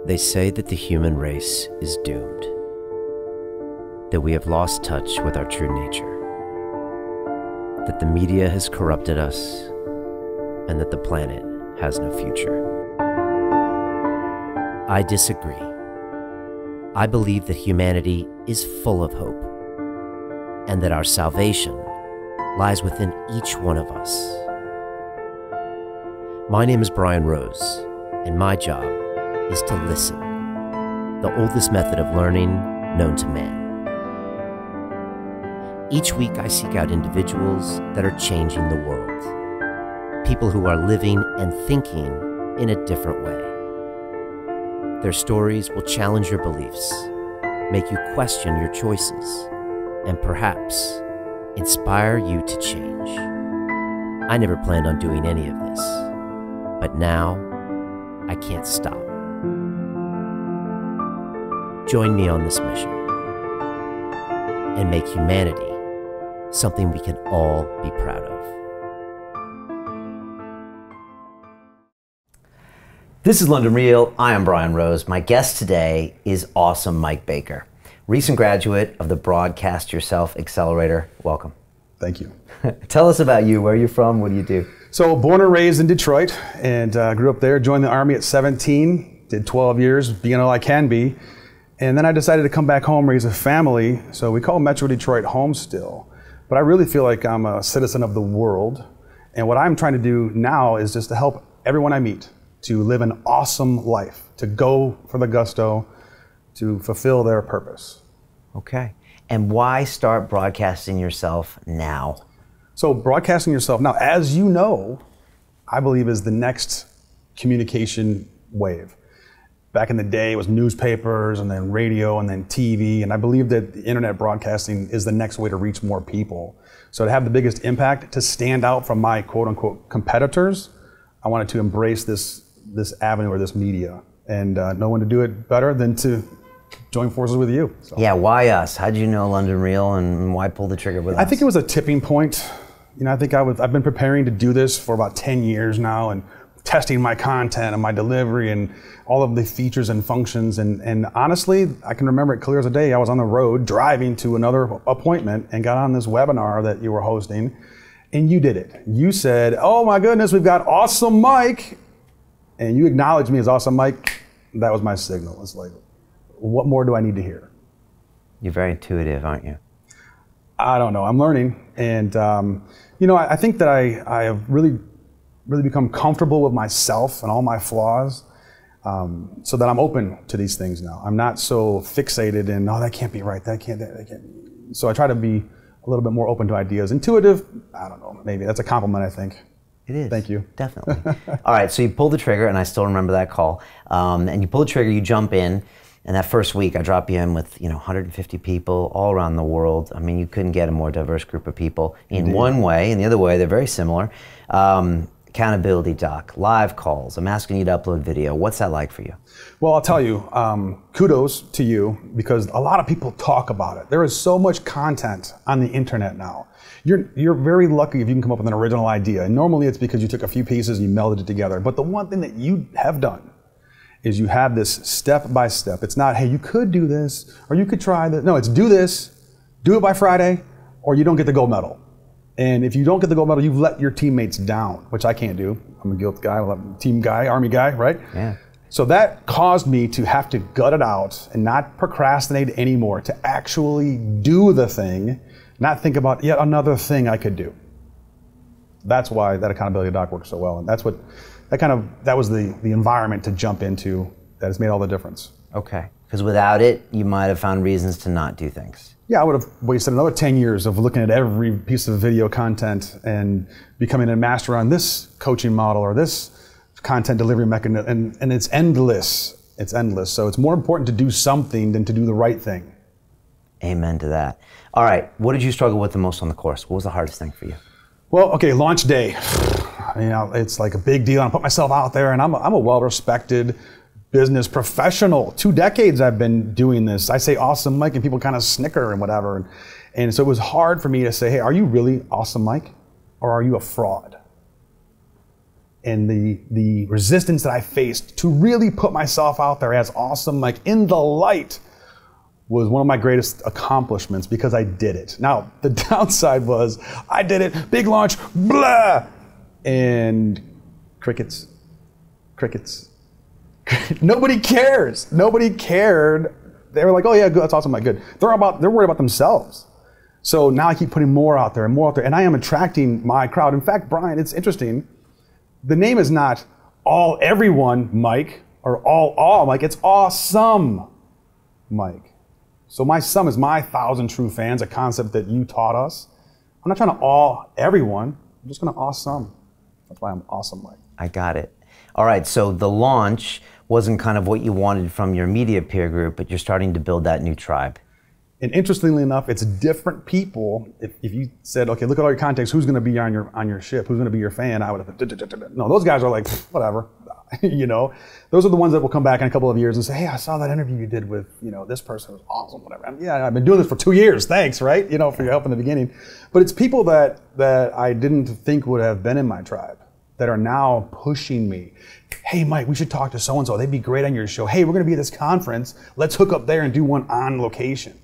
They say that the human race is doomed, that we have lost touch with our true nature, that the media has corrupted us, and that the planet has no future. I disagree. I believe that humanity is full of hope, and that our salvation lies within each one of us. My name is Brian Rose, and my job is to listen, the oldest method of learning known to man. Each week I seek out individuals that are changing the world, people who are living and thinking in a different way. Their stories will challenge your beliefs, make you question your choices, and perhaps inspire you to change. I never planned on doing any of this, but now I can't stop. Join me on this mission and make humanity something we can all be proud of. This is London Real. I am Brian Rose. My guest today is awesome Mike Baker, recent graduate of the Broadcast Yourself Accelerator. Welcome. Thank you. Tell us about you. Where are you from? What do you do? So born and raised in Detroit, and grew up there, joined the Army at 17, did 12 years, being all I can be. And then I decided to come back home, raise a family. So we call Metro Detroit home still. But I really feel like I'm a citizen of the world. And what I'm trying to do now is just to help everyone I meet to live an awesome life, to go for the gusto, to fulfill their purpose. Okay. And why start broadcasting yourself now? So broadcasting yourself now, as you know, I believe is the next communication wave. Back in the day, it was newspapers and then radio and then TV, and I believe that the internet broadcasting is the next way to reach more people. So to have the biggest impact, to stand out from my quote-unquote competitors, I wanted to embrace this avenue or this media, and no one to do it better than to join forces with you. So. Yeah, why us? How did you know London Real, and why pull the trigger with us? I think it was a tipping point. You know, I think I've been preparing to do this for about 10 years now, and testing my content and my delivery and all of the features and functions. And honestly, I can remember it clear as a day. I was on the road driving to another appointment and got on this webinar that you were hosting, and you did it. You said, "Oh my goodness, we've got awesome Mike." And you acknowledged me as awesome Mike. That was my signal. It's like, what more do I need to hear? You're very intuitive, aren't you? I don't know. I'm learning. And, you know, I think that I have really become comfortable with myself and all my flaws, so that I'm open to these things now. I'm not so fixated in, oh, that can't be right, that can't. So I try to be a little bit more open to ideas. Intuitive, I don't know, maybe that's a compliment, I think. It is. Thank you. Definitely. All right, so you pull the trigger, and I still remember that call. And you pull the trigger, you jump in, and that first week I drop you in with 150 people all around the world. I mean, you couldn't get a more diverse group of people in one way, and the other way they're very similar. Accountability doc, live calls. I'm asking you to upload video. What's that like for you? Well, I'll tell you, kudos to you, because a lot of people talk about it. There is so much content on the internet now. You're very lucky if you can come up with an original idea. And normally it's because you took a few pieces and you melded it together. But the one thing that you have done is you have this step by step. It's not, hey, you could do this, or you could try this. No, it's do this, do it by Friday, or you don't get the gold medal. And if you don't get the gold medal, you've let your teammates down, which I can't do. I'm a guilt guy, team guy, Army guy, right? Yeah. So that caused me to have to gut it out and not procrastinate anymore, to actually do the thing, not think about yet another thing I could do. That's why that accountability doc works so well. And that's what, that was the environment to jump into that has made all the difference. Okay, because without it, you might have found reasons to not do things. Yeah, I would have wasted another 10 years of looking at every piece of video content and becoming a master on this coaching model or this content delivery mechanism, and it's endless. It's endless. So it's more important to do something than to do the right thing. Amen to that. All right, what did you struggle with the most on the course? What was the hardest thing for you? Well, okay, launch day. You know, it's like a big deal. I put myself out there, and I'm a well-respected business professional. 2 decades I've been doing this. I say awesome Mike, and people kind of snicker and whatever. And so it was hard for me to say, hey, are you really awesome Mike? Or are you a fraud? and the resistance that I faced to really put myself out there as awesome, like in the light, was one of my greatest accomplishments because I did it. Now, the downside was I did it, big launch, blah, and crickets. Nobody cares. Nobody cared. They were like, oh yeah, good, that's awesome, like good. They're worried about themselves. So now I keep putting more out there and more out there, and I am attracting my crowd. In fact, Brian, it's interesting. The name is not all everyone Mike or all Mike, it's awesome Mike. So my sum is my 1,000 true fans, a concept that you taught us. I'm not trying to all everyone, I'm just gonna awesome. That's why I'm awesome Mike. I got it. All right, so the launch wasn't kind of what you wanted from your media peer group, but you're starting to build that new tribe. And interestingly enough, it's different people. If you said, okay, look at all your contacts, who's gonna be on your ship, who's gonna be your fan, I would have, no, those guys are like, whatever, you know? Those are the ones that will come back in a couple of years and say, hey, I saw that interview you did with, you know, this person, it was awesome, whatever. Yeah, I've been doing this for 2 years, thanks, right? You know, for your help in the beginning. But it's people that I didn't think would have been in my tribe that are now pushing me. Hey, Mike, we should talk to so-and-so. They'd be great on your show. Hey, we're gonna be at this conference. Let's hook up there and do one on location.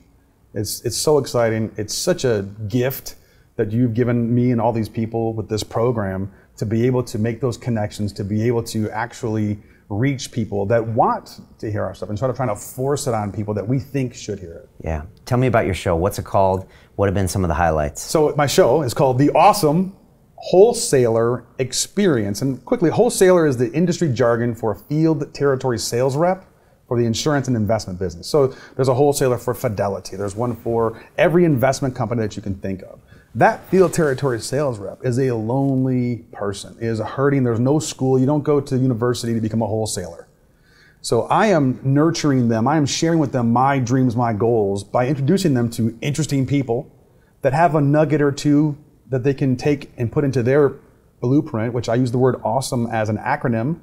It's so exciting. It's such a gift that you've given me and all these people with this program to be able to make those connections, to be able to actually reach people that want to hear our stuff instead of trying to force it on people that we think should hear it. Yeah. Tell me about your show. What's it called? What have been some of the highlights? So my show is called The Awesome Wholesaler Experience. And quickly, wholesaler is the industry jargon for a field territory sales rep for the insurance and investment business. So there's a wholesaler for Fidelity. There's one for every investment company that you can think of. That field territory sales rep is a lonely person, is hurting. There's no school. You don't go to university to become a wholesaler. So I am nurturing them. I am sharing with them my dreams, my goals by introducing them to interesting people that have a nugget or two that they can take and put into their blueprint, which I use the word awesome as an acronym,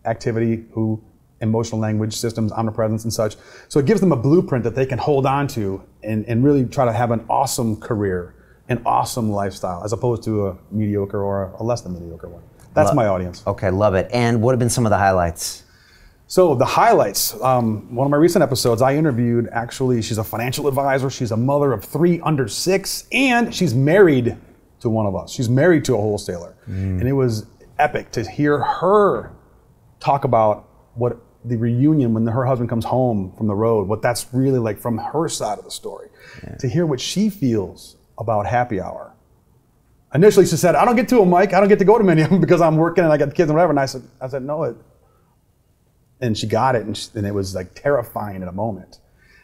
activity, who, emotional language, systems, omnipresence, and such. So it gives them a blueprint that they can hold on to and really try to have an awesome career, an awesome lifestyle, as opposed to a mediocre or a less than mediocre one. That's my audience. Okay, love it. And what have been some of the highlights? So the highlights, one of my recent episodes, I interviewed, actually, she's a financial advisor, she's a mother of 3 under 6, and she's married to one of us. She's married to a wholesaler. And it was epic to hear her talk about what the reunion when her husband comes home from the road, what that's really like from her side of the story. Yeah. To hear what she feels about happy hour. Initially she said, I don't get to them, Mike. I don't get to go to many of them because I'm working and I got the kids and whatever. And I said, no. And she got it, and it was like terrifying in a moment.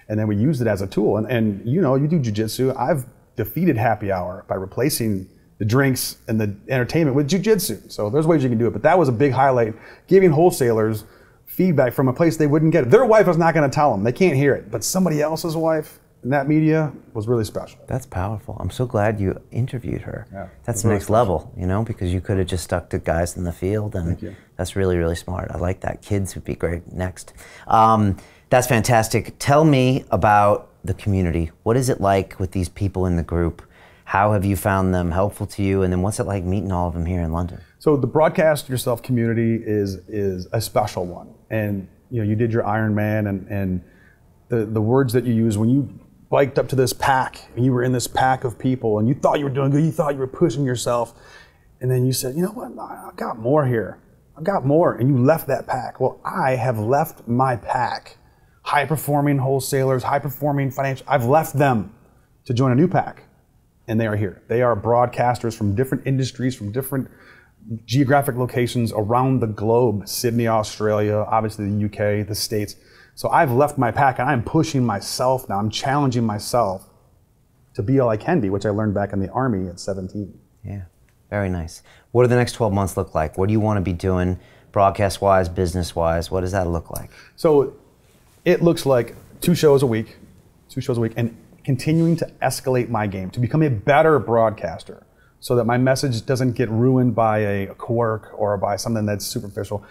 And then we used it as a tool. And you know, you do jujitsu. I've defeated happy hour by replacing the drinks and the entertainment with jujitsu. So there's ways you can do it. But that was a big highlight, giving wholesalers feedback from a place they wouldn't get it. Their wife is not going to tell them. They can't hear it. But somebody else's wife in that media was really special. That's powerful. I'm so glad you interviewed her. Yeah, that's the next level, you know, because you could have just stuck to guys in the field, and that's really, really smart. I like that. Kids would be great next. That's fantastic. Tell me about the community. What is it like with these people in the group? How have you found them helpful to you? And then what's it like meeting all of them here in London? So the Broadcast Yourself community is a special one. And you know, you did your Ironman, and the words that you use when you biked up to this pack, and you were in this pack of people, and you thought you were doing good, you thought you were pushing yourself, and then you said, you know what, I've got more here. I've got more, and you left that pack. Well, I have left my pack. High-performing wholesalers, high-performing financial, I've left them to join a new pack, and they are here. They are broadcasters from different industries, from different geographic locations around the globe, Sydney, Australia, obviously the UK, the States. So I've left my pack, and I'm pushing myself now. I'm challenging myself to be all I can be, which I learned back in the Army at 17. Yeah, very nice. What do the next 12 months look like? What do you want to be doing broadcast-wise, business-wise? What does that look like? So it looks like 2 shows a week, and continuing to escalate my game, to become a better broadcaster so that my message doesn't get ruined by a quirk or by something that's superficial.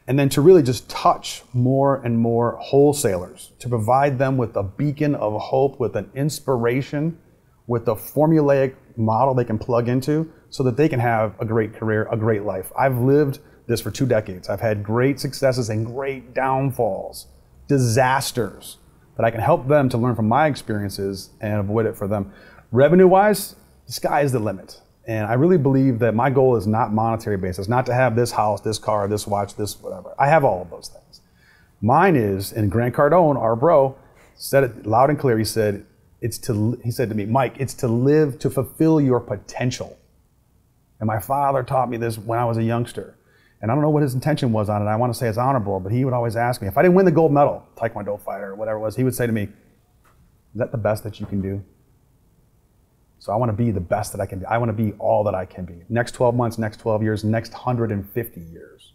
And then to really just touch more and more wholesalers, to provide them with a beacon of hope, with an inspiration, with a formulaic model they can plug into so that they can have a great career, a great life. I've lived this for 2 decades. I've had great successes and great downfalls, disasters, that I can help them to learn from my experiences and avoid it for them. Revenue-wise, the sky is the limit. And I really believe that my goal is not monetary based. It's not to have this house, this car, this watch, this whatever. I have all of those things. Mine is, and Grant Cardone, our bro, said it loud and clear. He said, he said to me, Mike, it's to live to fulfill your potential. And my father taught me this when I was a youngster. And I don't know what his intention was on it. I want to say it's honorable, but he would always ask me, if I didn't win the gold medal, Taekwondo fighter or whatever it was, he would say to me, is that the best that you can do? So I want to be the best that I can be. I want to be all that I can be. Next 12 months, next 12 years, next 150 years.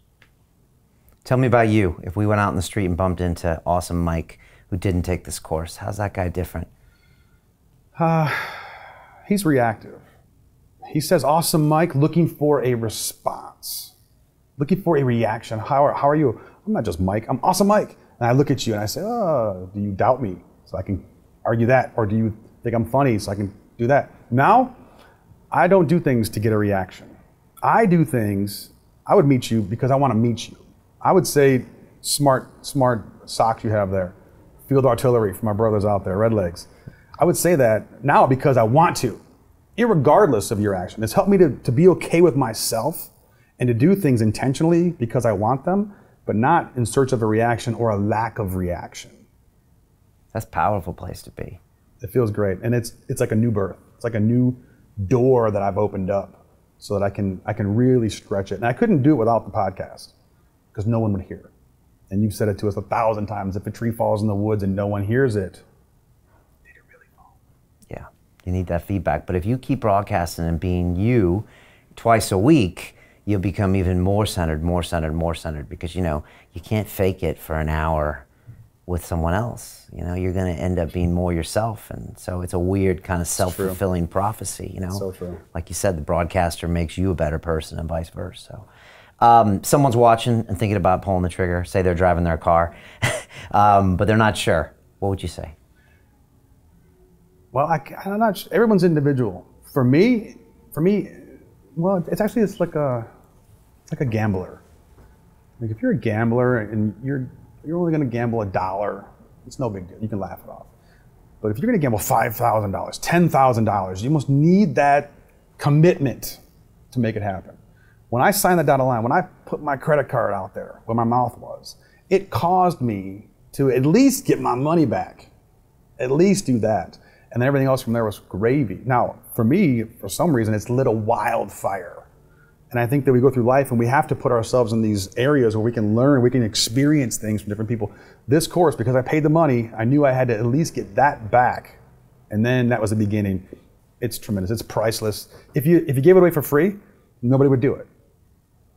Tell me about you. If we went out in the street and bumped into awesome Mike, who didn't take this course, how's that guy different? He's reactive. He says, awesome Mike, looking for a response, looking for a reaction. How are you? I'm not just Mike, I'm awesome Mike. And I look at you and I say, oh, do you doubt me? So I can argue that. Or do you think I'm funny so I can do that? Now, I don't do things to get a reaction. I do things, I would meet you because I want to meet you. I would say, smart socks you have there. Field artillery for my brothers out there, red legs. I would say that now because I want to, irregardless of your action. It's helped me to be okay with myself and to do things intentionally because I want them, but not in search of a reaction or a lack of reaction. That's a powerful place to be. It feels great. And it's like a new birth. It's like a new door that I've opened up so that I can really stretch it. And I couldn't do it without the podcast because no one would hear it. And you've said it to us 1,000 times. If a tree falls in the woods and no one hears it, did it really fall? Yeah, you need that feedback. But if you keep broadcasting and being you twice a week, you'll become even more centered because, you know, you can't fake it for an hour with someone else. You know, you're going to end up being more yourself. And so it's a weird kind of self-fulfilling prophecy, you know? So true. Like you said, the broadcaster makes you a better person and vice versa. So someone's watching and thinking about pulling the trigger, say they're driving their car, but they're not sure. What would you say? Well, I'm not sure. Everyone's individual. For me, well, it's like a gambler. Like if you're a gambler and you're only going to gamble $1, it's no big deal. You can laugh it off. But if you're going to gamble $5,000, $10,000, you must need that commitment to make it happen. When I signed the dotted line, when I put my credit card out there where my mouth was, it caused me to at least get my money back. At least do that. And then everything else from there was gravy. Now, for me, for some reason, it's lit a wildfire. And I think that we go through life and we have to put ourselves in these areas where we can learn, we can experience things from different people. This course, because I paid the money, I knew I had to at least get that back. And then that was the beginning. It's tremendous, it's priceless. If you gave it away for free, nobody would do it.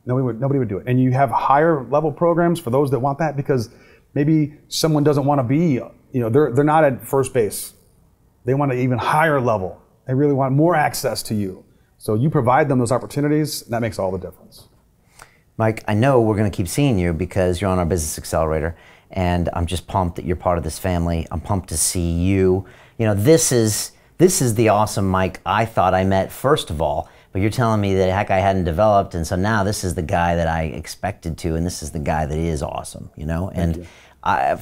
Nobody would do it. And you have higher level programs for those that want that because maybe someone doesn't want to be, you know, they're not at first base. They want an even higher level. They really want more access to you. So you provide them those opportunities, and that makes all the difference. Mike, I know we're going to keep seeing you because you're on our Business Accelerator, and I'm just pumped that you're part of this family. I'm pumped to see you. You know, this is the awesome Mike I thought I met first of all, but you're telling me that heck I hadn't developed, and so now this is the guy that I expected to, and this is the guy that is awesome, you know? And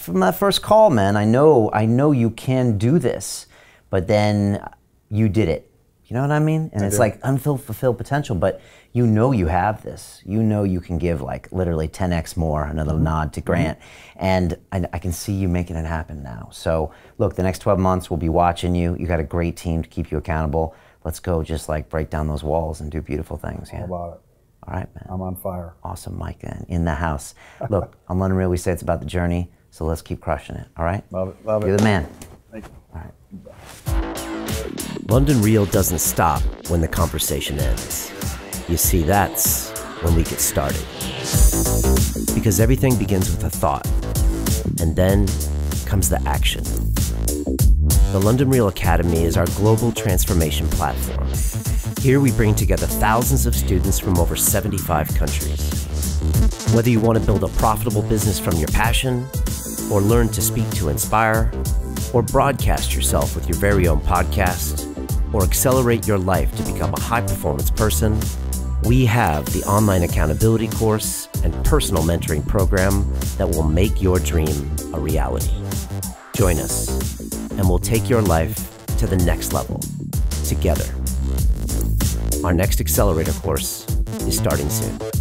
from that first call, man, I know you can do this, but then you did it. You know what I mean? And it's like unfulfilled potential, but you know you have this. You know you can give like literally 10x more, another nod to Grant. And I can see you making it happen now. So look, the next 12 months we'll be watching you. You got a great team to keep you accountable. Let's go just like break down those walls and do beautiful things. Yeah. How about it? All right, man. I'm on fire. Awesome, Mike, in the house. Look, on London Real, we say it's about the journey, so let's keep crushing it, all right? Love it, love it. You're the man. Thank you. All right. London Real doesn't stop when the conversation ends. You see, that's when we get started. Because everything begins with a thought, and then comes the action. The London Real Academy is our global transformation platform. Here we bring together thousands of students from over 75 countries. Whether you want to build a profitable business from your passion, or learn to speak to inspire, or broadcast yourself with your very own podcast, or accelerate your life to become a high-performance person, we have the online accountability course and personal mentoring program that will make your dream a reality. Join us, and we'll take your life to the next level together. Our next accelerator course is starting soon.